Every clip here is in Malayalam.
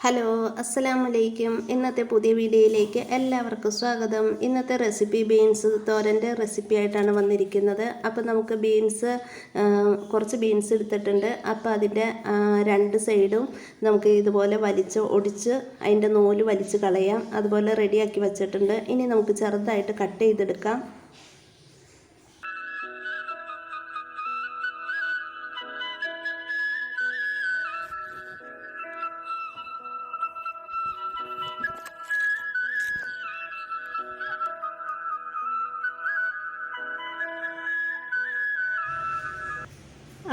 ഹലോ, അസ്സലാമലൈക്കും. ഇന്നത്തെ പുതിയ വീഡിയോയിലേക്ക് എല്ലാവർക്കും സ്വാഗതം. ഇന്നത്തെ റെസിപ്പി ബീൻസ് തോരൻ്റെ റെസിപ്പി ആയിട്ടാണ് വന്നിരിക്കുന്നത്. അപ്പോൾ നമുക്ക് കുറച്ച് ബീൻസ് എടുത്തിട്ടുണ്ട്. അപ്പോൾ അതിൻ്റെ രണ്ട് സൈഡും നമുക്ക് ഇതുപോലെ ഒടിച്ച് അതിൻ്റെ നൂല് വലിച്ച് കളയാം. അതുപോലെ റെഡിയാക്കി വെച്ചിട്ടുണ്ട്. ഇനി നമുക്ക് ചെറുതായിട്ട് കട്ട് ചെയ്തെടുക്കാം.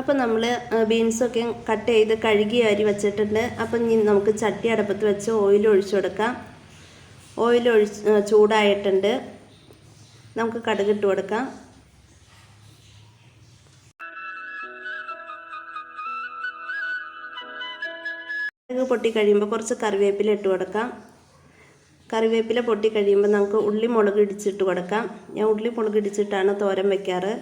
അപ്പോൾ നമ്മൾ ബീൻസൊക്കെ കട്ട് ചെയ്ത് കഴുകി അരി വെച്ചിട്ടുണ്ട്. അപ്പം ഇനി നമുക്ക് ചട്ടി അടുപ്പത്ത് വെച്ച് ഓയിൽ ഒഴിച്ചു കൊടുക്കാം. ഓയിൽ ചൂടായിട്ടുണ്ട്. നമുക്ക് കടുകിട്ട് കൊടുക്കാം. കടുക് പൊട്ടി കഴിയുമ്പോൾ കുറച്ച് കറിവേപ്പില ഇട്ട് കൊടുക്കാം. കറിവേപ്പില പൊട്ടി കഴിയുമ്പോൾ നമുക്ക് ഉള്ളി മുളക് ഇടിച്ചിട്ട് കൊടുക്കാം. ഞാൻ ഉള്ളി മുളക് ഇടിച്ചിട്ടാണ് തോരൻ വയ്ക്കാറ്.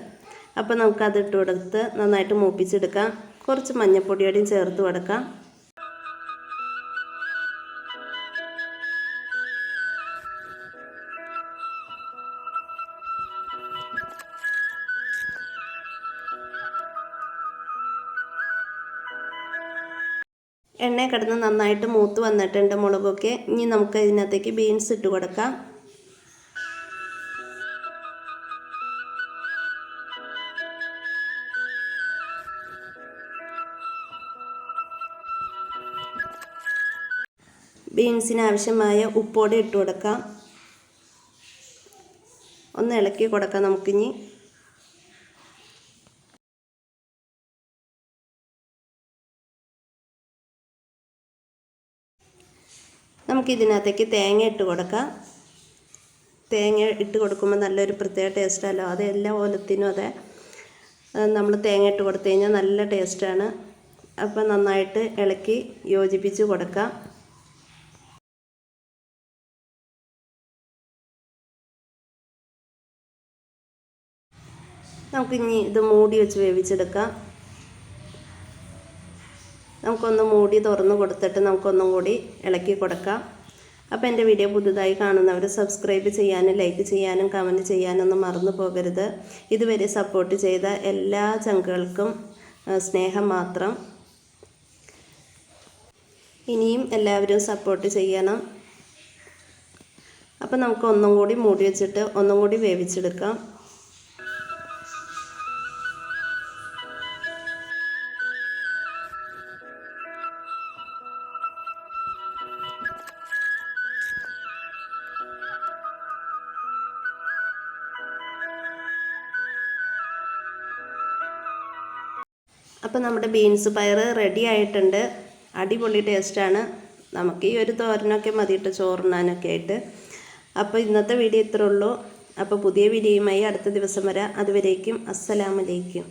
അപ്പോൾ നമുക്കത് ഇട്ട് കൊടുത്ത് നന്നായിട്ട് മൂപ്പിച്ചെടുക്കാം. കുറച്ച് മഞ്ഞൾപ്പൊടിയോടെയും ചേർത്ത് കൊടുക്കാം. എണ്ണ കിടന്ന് നന്നായിട്ട് മൂത്ത് വന്നിട്ടുണ്ട് മുളകൊക്കെ. ഇനി നമുക്ക് ഇതിനകത്തേക്ക് ബീൻസ് ഇട്ട് കൊടുക്കാം. ബീൻസിന് ആവശ്യമായ ഉപ്പോടെ ഇട്ട് കൊടുക്കാം. ഒന്ന് ഇളക്കി കൊടുക്കാം നമുക്കിനി. നമുക്കിതിനകത്തേക്ക് തേങ്ങ ഇട്ട് കൊടുക്കാം. തേങ്ങ ഇട്ട് കൊടുക്കുമ്പോൾ നല്ലൊരു പ്രത്യേക ടേസ്റ്റല്ലോ. അത് എല്ലാ ഓലത്തിനും അതെ, നമ്മൾ തേങ്ങ ഇട്ട് കൊടുത്തു കഴിഞ്ഞാൽ നല്ല ടേസ്റ്റാണ്. അപ്പോൾ നന്നായിട്ട് ഇളക്കി യോജിപ്പിച്ച് കൊടുക്കാം. നമുക്കിനി ഇത് മൂടി വെച്ച് വേവിച്ചെടുക്കാം. നമുക്കൊന്ന് മൂടി തുറന്ന് കൊടുത്തിട്ട് നമുക്കൊന്നും കൂടി ഇളക്കി കൊടുക്കാം. അപ്പോൾ എൻ്റെ വീഡിയോ പുതുതായി കാണുന്നവർ സബ്സ്ക്രൈബ് ചെയ്യാനും ലൈക്ക് ചെയ്യാനും കമൻറ്റ് ചെയ്യാനൊന്നും മറന്നു പോകരുത്. ഇതുവരെ സപ്പോർട്ട് ചെയ്ത എല്ലാ ചങ്കുകൾക്കും സ്നേഹം മാത്രം. ഇനിയും എല്ലാവരും സപ്പോർട്ട് ചെയ്യണം. അപ്പോൾ നമുക്ക് ഒന്നും കൂടി മൂടി വെച്ചിട്ട് ഒന്നും കൂടി വേവിച്ചെടുക്കാം. അപ്പോൾ നമ്മുടെ ബീൻസ് പയർ റെഡി ആയിട്ടുണ്ട്. അടിപൊളി ടേസ്റ്റാണ്. നമുക്ക് ഈ ഒരു തോരനൊക്കെ മതിയിട്ട് ചോറുണ്ണാനൊക്കെ ആയിട്ട്. അപ്പോൾ ഇന്നത്തെ വീഡിയോ ഇത്രേ ഉള്ളൂ. അപ്പോൾ പുതിയ വീഡിയോയുമായി അടുത്ത ദിവസം വരാം. അതുവരേക്കും അസ്സലാമലൈക്കും.